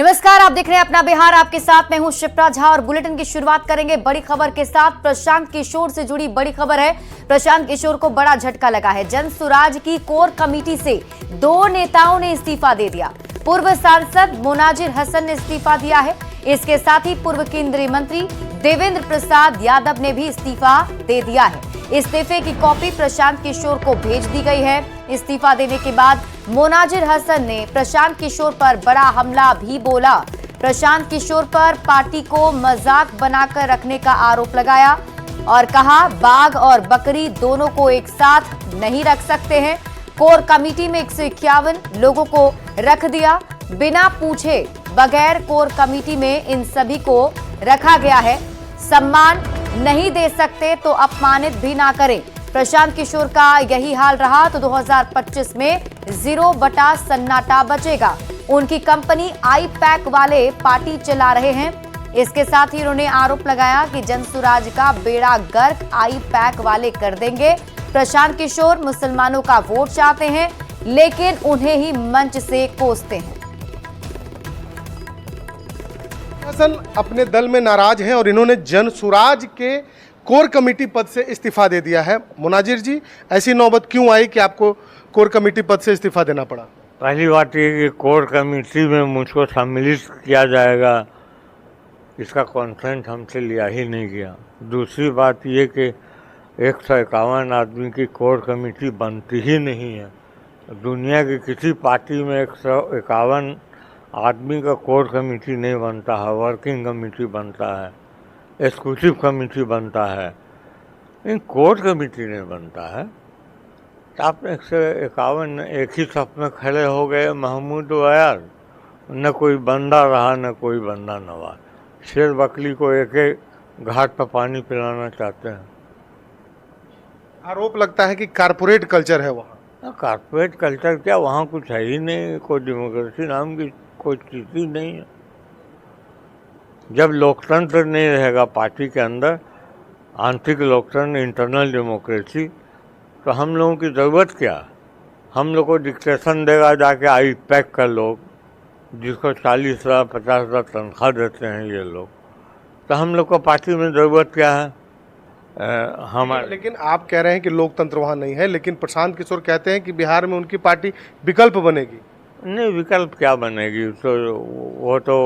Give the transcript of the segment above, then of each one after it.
नमस्कार, आप देख रहे हैं अपना बिहार। आपके साथ मैं हूं शिप्रा झा और बुलेटिन की शुरुआत करेंगे बड़ी खबर के साथ। प्रशांत किशोर से जुड़ी बड़ी खबर है। प्रशांत किशोर को बड़ा झटका लगा है। जन सुराज की कोर कमेटी से 2 नेताओं ने इस्तीफा दे दिया। पूर्व सांसद मोनाजिर हसन ने इस्तीफा दिया है। इसके साथ ही पूर्व केंद्रीय मंत्री देवेंद्र प्रसाद यादव ने भी इस्तीफा दे दिया है। इस्तीफे की कॉपी प्रशांत किशोर को भेज दी गई है। इस्तीफा देने के बाद मोनाजिर हसन ने प्रशांत किशोर पर बड़ा हमला भी बोला। प्रशांत किशोर पर पार्टी को मजाक बनाकर रखने का आरोप लगाया और कहा बाघ और बकरी दोनों को एक साथ नहीं रख सकते हैं। कोर कमेटी में 151 लोगों को रख दिया। बिना पूछे बगैर कोर कमेटी में इन सभी को रखा गया है। सम्मान नहीं दे सकते तो अपमानित भी ना करें। प्रशांत किशोर का यही हाल रहा तो 2025 में 0 बटा सन्नाटा बचेगा। उनकी कंपनी आई-पैक वाले पार्टी चला रहे हैं। इसके साथ ही उन्होंने आरोप लगाया कि जनसुराज का बेड़ा गर्क आई-पैक वाले कर देंगे। प्रशांत किशोर मुसलमानों का वोट चाहते हैं लेकिन उन्हें ही मंच से कोसते हैं। हसन अपने दल में नाराज हैं और इन्होंने जनसुराज के कोर कमेटी पद से इस्तीफा दे दिया है। मोनाजिर जी, ऐसी नौबत क्यों आई कि आपको कोर कमेटी पद से इस्तीफा देना पड़ा? पहली बात ये कि कोर कमेटी में मुझको सम्मिलित किया जाएगा, इसका कॉन्फ्रेंस हमसे लिया ही नहीं गया। दूसरी बात ये कि 151 आदमी की कोर कमेटी बनती ही नहीं है। दुनिया की किसी पार्टी में 151 आदमी का कोर कमेटी नहीं बनता है। वर्किंग कमेटी बनता है, एग्जीक्यूटिव कमेटी बनता है, इन कोर कमेटी नहीं बनता है। तो आप 151 एक ही सफ में खड़े हो गए। महमूद वयार न कोई बंदा रहा न कोई बंदा नवाज। शेर बकरी को एक एक घाट पर पानी पिलाना चाहते हैं। आरोप लगता है कि कारपोरेट कल्चर है वहाँ। कारपोरेट कल्चर क्या, वहाँ कुछ है ही नहीं। कोई डेमोक्रेसी नाम की कोई चीज़ ही नहीं है। जब लोकतंत्र नहीं रहेगा पार्टी के अंदर, आंतरिक लोकतंत्र, इंटरनल डेमोक्रेसी, तो हम लोगों की ज़रूरत क्या? हम लोग को डिक्टेशन देगा जाके आई-पैक का लोग, जिसको 40,000 50,000 तनख्वाह देते हैं ये लोग। तो हम लोग को पार्टी में ज़रूरत क्या है? हमारे लेकिन आप कह रहे हैं कि लोकतंत्र वहाँ नहीं है, लेकिन प्रशांत किशोर कहते हैं कि बिहार में उनकी पार्टी विकल्प बनेगी। नहीं, विकल्प क्या बनेगी? तो वो तो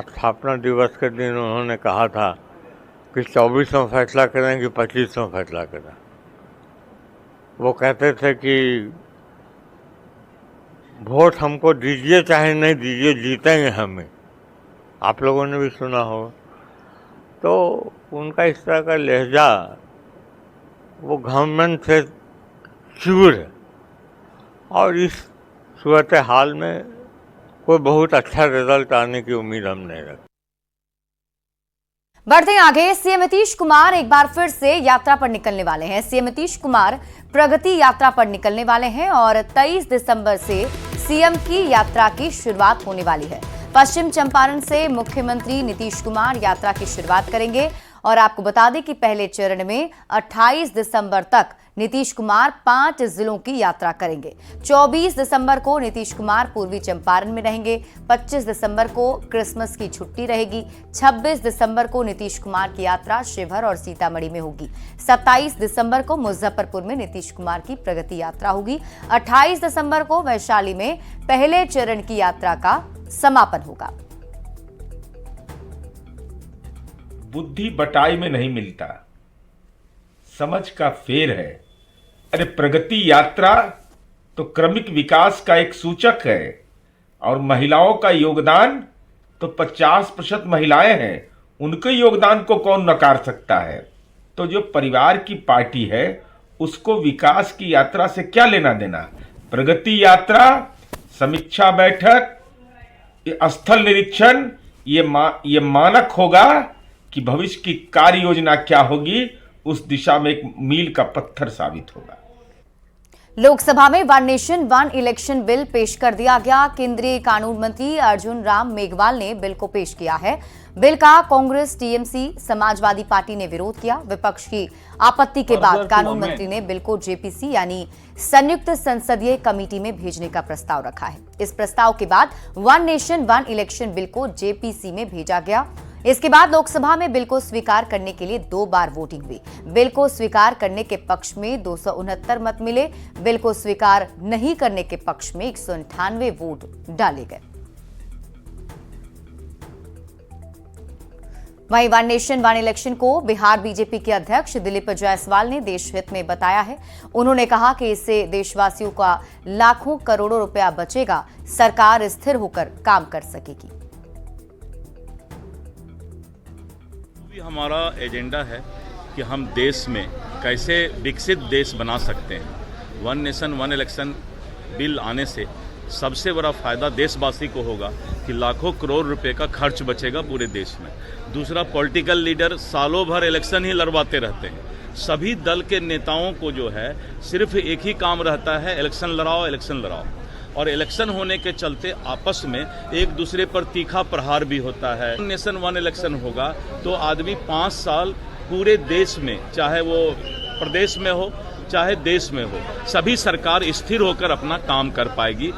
स्थापना दिवस के दिन उन्होंने कहा था कि 24 में फैसला करें कि 25 में फैसला करें। वो कहते थे कि वोट हमको दीजिए चाहे नहीं दीजिए, जीतेंगे हमें। आप लोगों ने भी सुना होगा। तो उनका इस तरह का लहजा वो गवर्नमेंट से चूर है और इस सूरत हाल में कोई बहुत अच्छा रिजल्ट आने की उम्मीद हम नहीं रखते। बढ़ते हैं आगे। सीएम नीतीश कुमार एक बार फिर से यात्रा पर निकलने वाले हैं। सीएम नीतीश कुमार प्रगति यात्रा पर निकलने वाले हैं और 23 दिसंबर से सीएम की यात्रा की शुरुआत होने वाली है। पश्चिम चंपारण से मुख्यमंत्री नीतीश कुमार यात्रा की शुरुआत करेंगे और आपको बता दें कि पहले चरण में 28 दिसंबर तक नीतीश कुमार 5 जिलों की यात्रा करेंगे। 24 दिसंबर को नीतीश कुमार पूर्वी चंपारण में रहेंगे। 25 दिसंबर को क्रिसमस की छुट्टी रहेगी। 26 दिसंबर को नीतीश कुमार की यात्रा शिवहर और सीतामढ़ी में होगी। 27 दिसंबर को मुजफ्फरपुर में नीतीश कुमार की प्रगति यात्रा होगी। 28 दिसंबर को वैशाली में पहले चरण की यात्रा का समापन होगा। बुद्धि बटाई में नहीं मिलता, समझ का फेर है। अरे प्रगति यात्रा तो क्रमिक विकास का एक सूचक है और महिलाओं का योगदान तो 50% महिलाएं हैं, उनके योगदान को कौन नकार सकता है? तो जो परिवार की पार्टी है उसको विकास की यात्रा से क्या लेना देना? प्रगति यात्रा, समीक्षा बैठक, स्थल निरीक्षण, ये मानक होगा कि भविष्य की कार्य योजना क्या होगी, उस दिशा में एक मील का पत्थर साबित होगा। लोकसभा में one nation one election bill पेश कर दिया गया। केंद्रीय कानून मंत्री अर्जुन राम मेघवाल ने बिल को पेश किया है। बिल का कांग्रेस, टीएमसी, समाजवादी पार्टी ने विरोध किया। विपक्ष की आपत्ति के बाद कानून मंत्री ने बिल को जेपीसी यानी संयुक्त संसदीय कमेटी में भेजने का प्रस्ताव रखा है। इस प्रस्ताव के बाद one nation one election bill को जेपीसी में भेजा गया। इसके बाद लोकसभा में बिल को स्वीकार करने के लिए 2 बार वोटिंग हुई। बिल को स्वीकार करने के पक्ष में 269 मत मिले। बिल को स्वीकार नहीं करने के पक्ष में 198 वोट डाले गए। वहीं वन नेशन वन इलेक्शन को बिहार बीजेपी के अध्यक्ष दिलीप जायसवाल ने देश हित में बताया है। उन्होंने कहा कि इससे देशवासियों का लाखों करोड़ों रुपया बचेगा। सरकार स्थिर होकर काम कर सकेगी। हमारा एजेंडा है कि हम देश में कैसे विकसित देश बना सकते हैं। One nation one election bill आने से सबसे बड़ा फायदा देशवासी को होगा कि लाखों करोड़ रुपए का खर्च बचेगा पूरे देश में। दूसरा, पॉलिटिकल लीडर सालों भर इलेक्शन ही लड़वाते रहते हैं। सभी दल के नेताओं को जो है सिर्फ एक ही काम रहता है, इलेक्शन लड़ाओ, इलेक्शन लड़ाओ। और इलेक्शन होने के चलते आपस में एक दूसरे पर तीखा प्रहार भी होता है। वन नेशन वन इलेक्शन होगा तो आदमी 5 साल पूरे देश में, चाहे वो प्रदेश में हो चाहे देश में हो, सभी सरकार स्थिर होकर अपना काम कर पाएगी।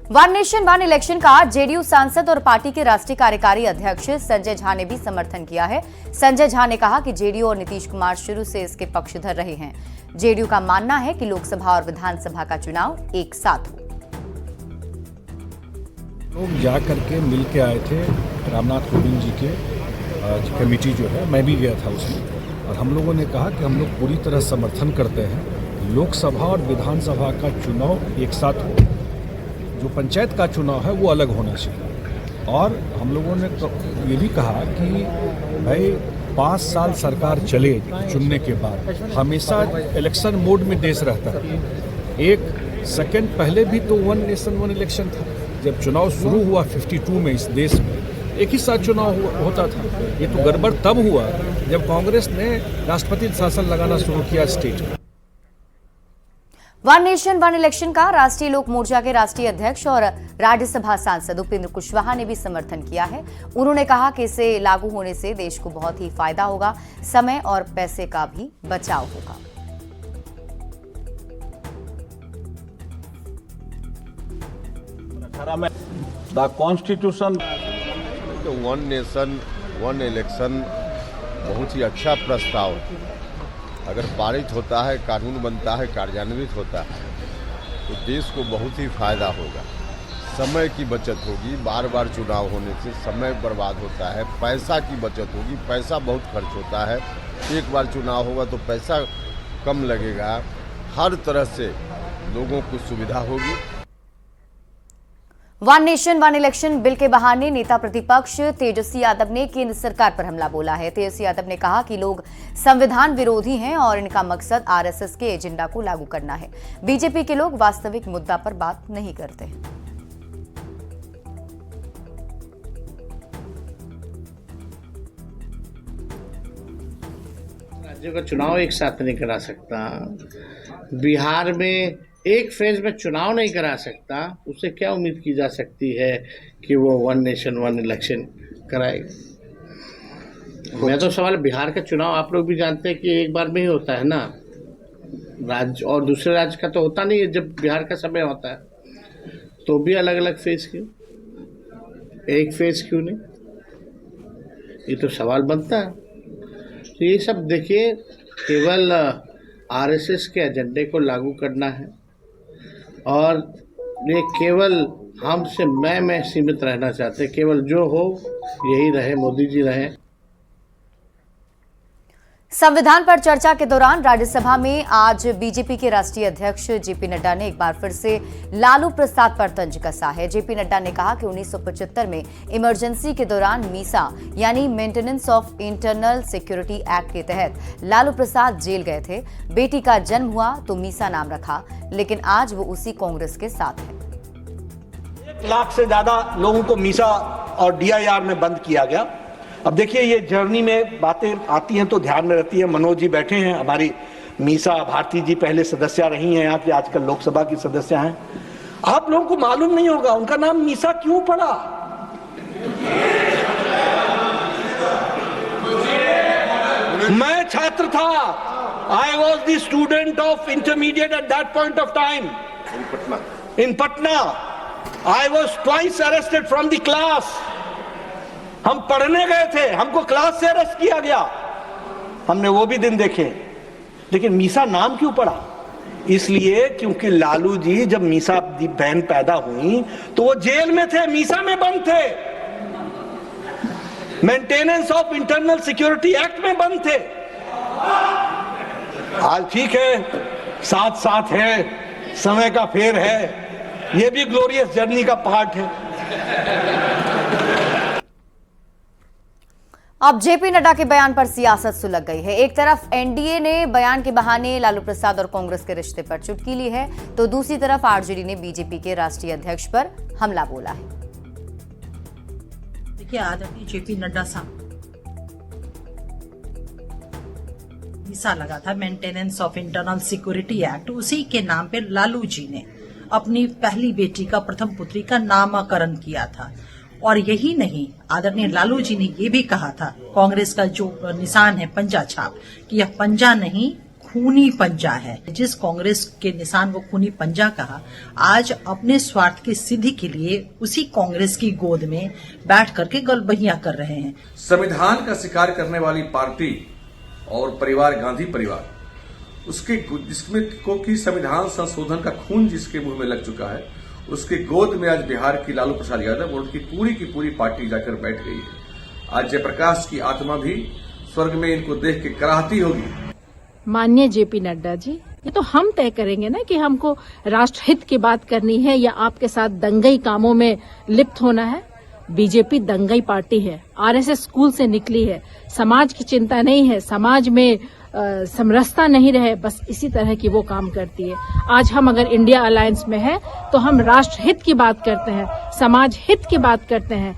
वन नेशन वन इलेक्शन का जेडीयू सांसद और पार्टी के राष्ट्रीय कार्यकारी अध्यक्ष संजय झा ने भी समर्थन किया है। संजय झा ने कहा कि जेडीयू और नीतीश कुमार शुरू से इसके पक्षधर रहे हैं। जेडीयू का मानना है कि लोकसभा और विधानसभा का चुनाव एक साथ हो। लोग जा करके मिल के आए थे रामनाथ कोविंद जी के कमेटी जो है, मैं भी गया था उसमें, और हम लोगों ने कहा कि हम लोग पूरी तरह समर्थन करते हैं लोकसभा और विधानसभा का चुनाव एक साथ हो। जो पंचायत का चुनाव है वो अलग होना चाहिए। और हम लोगों ने तो ये भी कहा कि भाई 5 साल सरकार चले चुनने के बाद हमेशा इलेक्शन मोड में देश रहता है। 1 सेकंड पहले भी तो वन नेशन वन इलेक्शन था। जब चुनाव शुरू हुआ 52 में इस देश में एक ही साथ चुनाव होता था। ये तो गड़बड़ तब हुआ जब कांग्रेस ने राष्ट्रपति शासन लगाना शुरू किया स्टेट में। वन नेशन वन इलेक्शन का राष्ट्रीय लोक मोर्चा के राष्ट्रीय अध्यक्ष और राज्यसभा सांसद उपेंद्र कुशवाहा ने भी समर्थन किया है। उन्होंने कहा कि इसे लागू होने से देश को बहुत ही फायदा होगा, समय और पैसे का भी बचाव होगा। The Constitution one nation one election बहुत ही अच्छा प्रस्ताव है। अगर पारित होता है, कानून बनता है, कार्यान्वित होता है तो देश को बहुत ही फायदा होगा। समय की बचत होगी। बार बार चुनाव होने से समय बर्बाद होता है। पैसा की बचत होगी। पैसा बहुत खर्च होता है। एक बार चुनाव होगा तो पैसा कम लगेगा। हर तरह से लोगों को सुविधा होगी। One nation one election bill के बहाने नेता प्रतिपक्ष तेजस्वी यादव ने केंद्र सरकार पर हमला बोला है। तेजस्वी यादव ने कहा कि लोग संविधान विरोधी हैं और इनका मकसद आरएसएस के एजेंडा को लागू करना है। बीजेपी के लोग वास्तविक मुद्दा पर बात नहीं करते हैं। राज्यों का चुनाव एक साथ नहीं करा सकता। बिहार में एक फेज में चुनाव नहीं करा सकता, उससे क्या उम्मीद की जा सकती है कि वो वन नेशन वन इलेक्शन कराएगा। मैं तो सवाल, बिहार का चुनाव आप लोग भी जानते हैं कि एक बार में ही होता है ना, राज्य और दूसरे राज्य का तो होता नहीं है। जब बिहार का समय होता है तो भी अलग अलग फेज क्यों, एक फेज क्यों नहीं, ये तो सवाल बनता है। तो ये सब देखिए, केवल आरएसएस के एजेंडे को लागू करना है और ये केवल हमसे मैं सीमित रहना चाहते, केवल जो हो यही रहे, मोदी जी रहे। संविधान पर चर्चा के दौरान राज्यसभा में आज बीजेपी के राष्ट्रीय अध्यक्ष जेपी नड्डा ने एक बार फिर से लालू प्रसाद पर तंज कसा है। जेपी नड्डा ने कहा कि 1975 में इमरजेंसी के दौरान मीसा यानी maintenance of internal security act के तहत लालू प्रसाद जेल गए थे। बेटी का जन्म हुआ तो मीसा नाम रखा, लेकिन आज वो उसी कांग्रेस के साथ है। 1 लाख से ज्यादा लोगों को मीसा और डीआईआर में बंद किया गया। अब देखिए, ये जर्नी में बातें आती हैं तो ध्यान में रहती है। मनोज जी बैठे हैं, हमारी मीसा भारती जी पहले सदस्य रही हैं यहाँ की, आजकल लोकसभा की सदस्य हैं। आप लोगों को मालूम नहीं होगा उनका नाम मीसा क्यों पड़ा। मैं छात्र था, I was the student of intermediate at that point of time in Patna. I was twice arrested from the class. हम पढ़ने गए थे, हमको क्लास से अरेस्ट किया गया, हमने वो भी दिन देखे। लेकिन मीसा नाम क्यों पड़ा? इसलिए क्योंकि लालू जी जब मीसा बहन पैदा हुई तो वो जेल में थे, मीसा में बंद थे, maintenance of internal security act में बंद थे। आज ठीक है, साथ साथ है, समय का फेर है, ये भी ग्लोरियस जर्नी का पार्ट है। अब जेपी नड्डा के बयान पर सियासत सुलग गई है। एक तरफ एनडीए ने बयान के बहाने लालू प्रसाद और कांग्रेस के रिश्ते पर चुटकी ली है, तो दूसरी तरफ आरजेडी ने बीजेपी के राष्ट्रीय अध्यक्ष पर हमला बोला है। देखिए, आदरणीय जेपी नड्डा साहब मीसा लगा था, maintenance of internal security act, उसी के नाम पे लालू जी ने अपनी पहली बेटी का, प्रथम पुत्री का नामकरण किया था। और यही नहीं, आदरणीय लालू जी ने ये भी कहा था, कांग्रेस का जो निशान है पंजा छाप, कि यह पंजा नहीं खूनी पंजा है। जिस कांग्रेस के निशान को खूनी पंजा कहा, आज अपने स्वार्थ की सिद्धि के लिए उसी कांग्रेस की गोद में बैठ करके गलबहियां कर रहे हैं। संविधान का शिकार करने वाली पार्टी और परिवार, गांधी परिवार, उसके जिसमें को की संविधान संशोधन का खून जिसके मुंह में लग चुका है, उसके गोद में आज बिहार की लालू प्रसाद यादव और उनकी पूरी पार्टी जाकर बैठ गई है। आज जयप्रकाश की आत्मा भी स्वर्ग में इनको देख के कराहती होगी। माननीय जेपी नड्डा जी, ये तो हम तय करेंगे ना कि हमको राष्ट्रहित की बात करनी है या आपके साथ दंगई कामों में लिप्त होना है। बीजेपी दंगई पार्टी है, आरएसएस स्कूल से निकली है, समाज की चिंता नहीं है, समाज में समरसता नहीं रहे, बस इसी तरह की वो काम करती है। आज हम अगर इंडिया अलायंस में है तो हम राष्ट्रहित की बात करते हैं, समाज हित की बात करते हैं।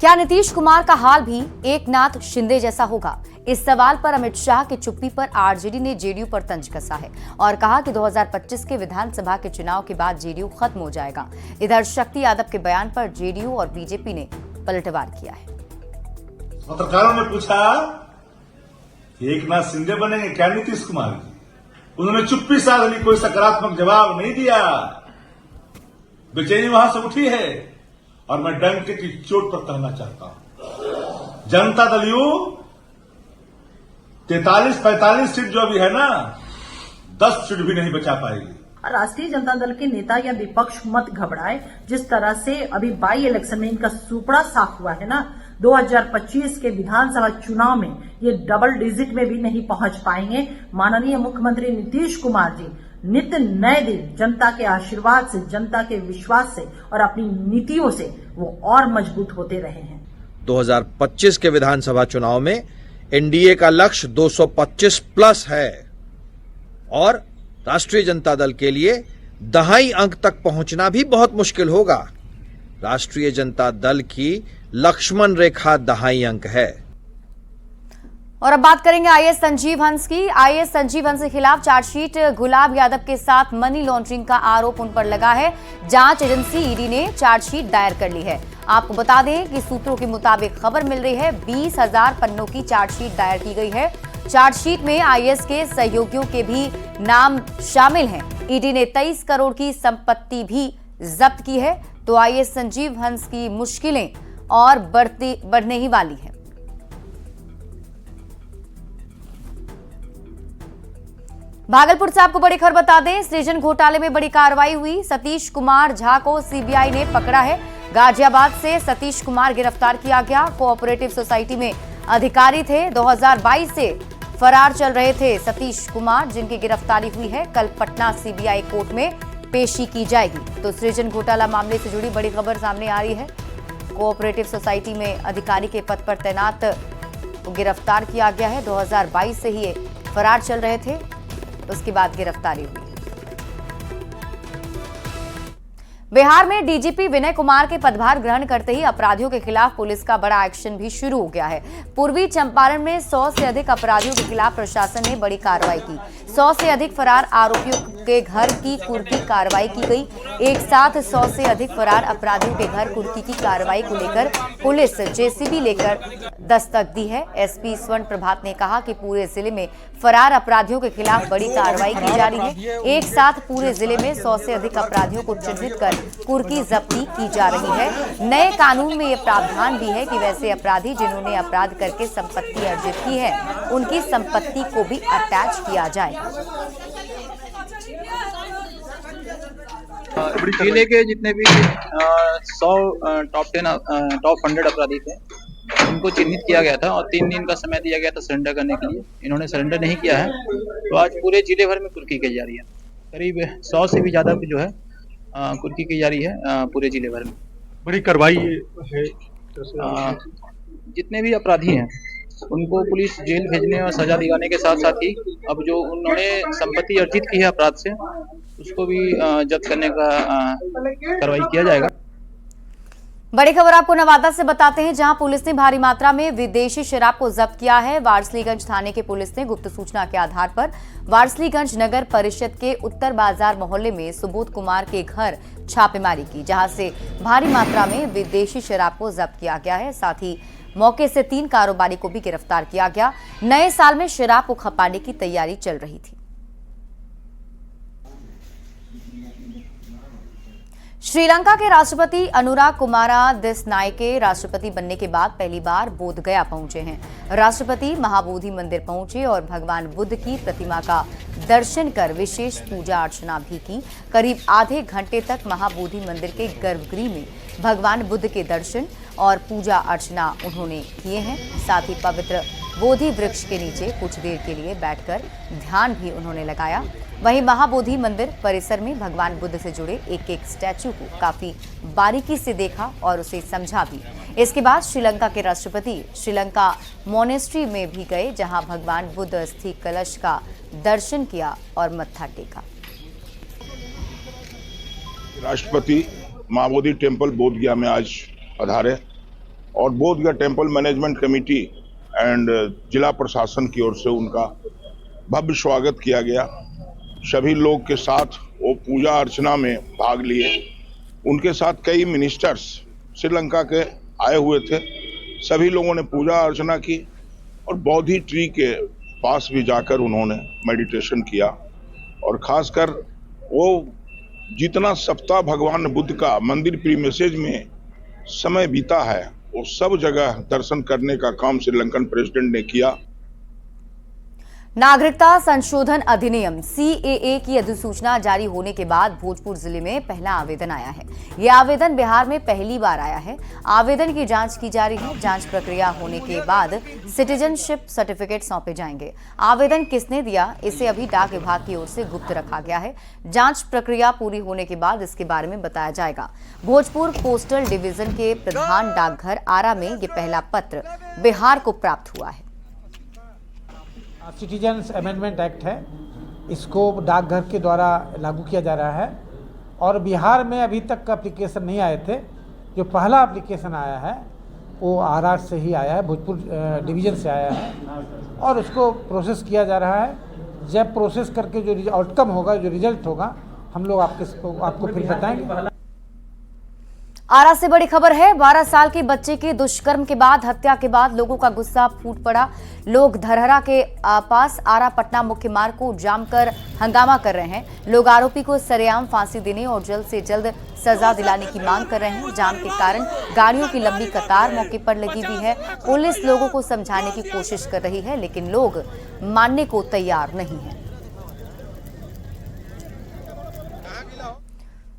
क्या नीतीश कुमार का हाल भी एकनाथ शिंदे जैसा होगा? इस सवाल पर अमित शाह की चुप्पी पर आरजेडी ने जेडीयू पर तंज कसा है और कहा कि 2025 के विधानसभा के चुनाव के बाद जेडीयू खत्म हो जाएगा। इधर शक्ति यादव के बयान पर जेडीयू और बीजेपी ने पलटवार किया है। पत्रकारों ने पूछा कि एकनाथ शिंदे बनेंगे क्या नीतीश कुमार जी? उन्होंने चुप्पी साध ली, कोई सकारात्मक जवाब नहीं दिया। बेचैनी वहां से उठी है और मैं डंके की चोट पर कहना चाहता हूं, जनता दल यू 43-45 सीट जो अभी है ना, 10 सीट भी नहीं बचा पाएगी। राष्ट्रीय जनता दल के नेता या विपक्ष मत घबराए। जिस तरह से अभी बाई इलेक्शन में इनका सुपड़ा साफ हुआ है ना, 2025 के विधानसभा चुनाव में ये डबल डिजिट में भी नहीं पहुंच पाएंगे। माननीय मुख्यमंत्री नीतीश कुमार जी नित्य नए दिन जनता के आशीर्वाद से, जनता के विश्वास से और अपनी नीतियों से वो और मजबूत होते रहे हैं। 2025 के विधानसभा चुनाव में एनडीए का लक्ष्य 225 प्लस है और राष्ट्रीय जनता दल के लिए दहाई अंक तक पहुंचना भी बहुत मुश्किल होगा। राष्ट्रीय जनता दल की लक्ष्मण रेखा दहाई अंक है। और अब बात करेंगे आईएएस संजीव हंस की। आईएएस संजीव हंस के खिलाफ चार्जशीट, गुलाब यादव के साथ मनी लॉन्ड्रिंग का आरोप उन पर लगा है। जांच एजेंसी ईडी ने चार्जशीट दायर कर ली है। आपको बता दें कि सूत्रों के मुताबिक खबर मिल रही है 20,000 पन्नों की चार्जशीट दायर की गई है। चार्जशीट में आईएएस के सहयोगियों के भी नाम शामिल हैं। ईडी ने 23 करोड़ की संपत्ति भी जब्त की है। तो आईएएस संजीव हंस की मुश्किलें और बढ़ने ही वाली है। भागलपुर से आपको बड़ी खबर बता दें, सृजन घोटाले में बड़ी कार्रवाई हुई। सतीश कुमार झा को सीबीआई ने पकड़ा है। गाजियाबाद से सतीश कुमार गिरफ्तार किया गया। कोऑपरेटिव सोसाइटी में अधिकारी थे। 2022 से फरार चल रहे थे सतीश कुमार, जिनकी गिरफ्तारी हुई है। कल पटना सीबीआई कोर्ट में पेशी की जाएगी। तो सृजन घोटाला मामले से जुड़ी बड़ी खबर सामने आ रही है। कोऑपरेटिव सोसाइटी में अधिकारी के पद पर तैनात गिरफ्तार किया गया है। 2022 से ही फरार चल रहे थे, उसके बाद गिरफ्तारी हुई। बिहार में डीजीपी विनय कुमार के पदभार ग्रहण करते ही अपराधियों के खिलाफ पुलिस का बड़ा एक्शन भी शुरू हो गया है। पूर्वी चंपारण में 100 से अधिक अपराधियों के खिलाफ प्रशासन ने बड़ी कार्रवाई की। 100 से अधिक फरार आरोपियों के घर की कुर्की कार्रवाई की गई। एक साथ 100 से अधिक फरार अपराधियों के घर कुर्की की कार्रवाई को लेकर पुलिस जेसीबी लेकर दस्तक दी है। एसपी स्वर्ण प्रभात ने कहा कि पूरे जिले में फरार अपराधियों के खिलाफ बड़ी कार्रवाई की जा रही है। एक साथ पूरे जिले में 100 से अधिक अपराधियों को चिन्हित कर कुर्की जब्ती की जा रही है। नए कानून में यह प्रावधान भी है कि वैसे अपराधी जिन्होंने अपराध करके संपत्ति अर्जित की है, उनकी संपत्ति को भी अटैच किया जाए। जिले के जितने भी 100 टॉप 100 अपराधी थे, उनको चिन्हित किया गया था और 3 दिन का समय दिया गया था सरेंडर करने के लिए। इन्होंने सरेंडर नहीं किया है, तो आज पूरे जिले भर में कुर्की की जा रही है। करीब 100 से भी ज्यादा जो है कुर्की की जा रही है पूरे जिले भर में। बड़ी कार्रवाई है। जितने भी अपराधी हैं उनको पुलिस जेल भेजने और सजा दिलाने के साथ साथ ही अब जो उन्होंने संपत्ति अर्जित की है अपराध से, उसको भी जब्त करने का कार्रवाई किया जाएगा। बड़ी खबर आपको नवादा से बताते हैं, जहां पुलिस ने भारी मात्रा में विदेशी शराब को जब्त किया है। वारसलीगंज थाने के पुलिस ने गुप्त सूचना के आधार पर वारसलीगंज नगर परिषद के उत्तर बाजार मोहल्ले में सुबोध कुमार के घर छापेमारी की, जहां से भारी मात्रा में विदेशी शराब को जब्त किया गया है। साथ ही मौके से 3 कारोबारी को भी गिरफ्तार किया गया। नए साल में शराब को खपाने की तैयारी चल रही थी। श्रीलंका के राष्ट्रपति अनुराग कुमारा दिसनायके राष्ट्रपति बनने के बाद पहली बार बोध गया पहुंचे हैं। राष्ट्रपति महाबोधि मंदिर पहुंचे और भगवान बुद्ध की प्रतिमा का दर्शन कर विशेष पूजा अर्चना भी की। करीब आधे घंटे तक महाबोधि मंदिर के गर्भगृह में भगवान बुद्ध के दर्शन और पूजा अर्चना उन्होंने किए हैं। साथ ही पवित्र बोधि वृक्ष के नीचे कुछ देर के लिए बैठकर ध्यान भी उन्होंने लगाया। वहीं महाबोधि मंदिर परिसर में भगवान बुद्ध से जुड़े एक स्टैचू को काफी बारीकी से देखा और उसे समझा भी। इसके बाद श्रीलंका के राष्ट्रपति श्रीलंका मोनेस्ट्री में भी गए, जहां भगवान बुद्ध अस्थि कलश का दर्शन किया और मत्था टेका। राष्ट्रपति महाबोधि टेम्पल बोधगया में आज पधारे और Bodhgaya temple management committee and जिला प्रशासन की ओर से उनका भव्य स्वागत किया गया। सभी लोग के साथ वो पूजा अर्चना में भाग लिए। उनके साथ कई मिनिस्टर्स श्रीलंका के आए हुए थे। सभी लोगों ने पूजा अर्चना की और बोधि ट्री के पास भी जाकर उन्होंने मेडिटेशन किया और खासकर वो जितना सप्ताह भगवान बुद्ध का मंदिर प्रीमिसेस में समय बीता है, वो सब जगह दर्शन करने का काम श्रीलंकन प्रेसिडेंट ने किया। नागरिकता संशोधन अधिनियम सीएए की अधिसूचना जारी होने के बाद भोजपुर जिले में पहला आवेदन आया है। यह आवेदन बिहार में पहली बार आया है। आवेदन की जांच की जा रही है। जांच प्रक्रिया होने के बाद सिटीजनशिप सर्टिफिकेट सौंपे जाएंगे। आवेदन किसने दिया, इसे अभी डाक विभाग की ओर से गुप्त रखा गया है। जांच प्रक्रिया पूरी होने के बाद इसके बारे में बताया जाएगा। भोजपुर पोस्टल डिवीजन के प्रधान डाकघर आरा में ये पहला पत्र बिहार को प्राप्त हुआ है। सिटीजन्स अमेंडमेंट एक्ट है, इसको डाकघर के द्वारा लागू किया जा रहा है और बिहार में अभी तक एप्लीकेशन नहीं आए थे। जो पहला एप्लीकेशन आया है वो आरा से ही आया है, भोजपुर डिवीज़न से आया है और उसको प्रोसेस किया जा रहा है। जब प्रोसेस करके जो आउटकम होगा, जो रिजल्ट होगा, हम लोग आपको फिर बताएंगे। आरा से बड़ी खबर है। 12 साल के बच्चे के दुष्कर्म के बाद, हत्या के बाद लोगों का गुस्सा फूट पड़ा। लोग धरहरा के पास आरा पटना मुख्य मार्ग को जाम कर हंगामा कर रहे हैं। लोग आरोपी को सरेआम फांसी देने और जल्द से जल्द सजा दिलाने की मांग कर रहे हैं। जाम के कारण गाड़ियों की लंबी कतार मौके पर लगी हुई है। पुलिस लोगों को समझाने की कोशिश कर रही है, लेकिन लोग मानने को तैयार नहीं है।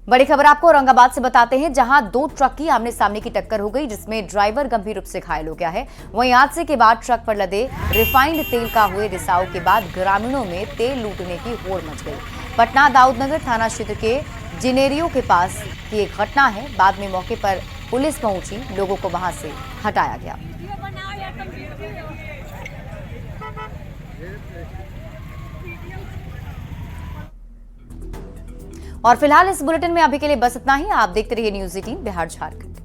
बड़ी खबर आपको औरंगाबाद से बताते हैं, जहां 2 ट्रक की आमने सामने की टक्कर हो गई, जिसमें ड्राइवर गंभीर रूप से घायल हो गया है। वहीं हादसे के बाद ट्रक पर लदे रिफाइंड तेल का हुए रिसाव के बाद ग्रामीणों में तेल लूटने की होड़ मच गई। पटना दाऊदनगर थाना क्षेत्र के जिनेरियो के पास की एक घटना है। बाद में मौके पर पुलिस पहुंची, लोगों को वहां से हटाया गया। और फिलहाल इस बुलेटिन में अभी के लिए बस इतना ही। आप देखते रहिए न्यूज़ 18 बिहार झारखंड।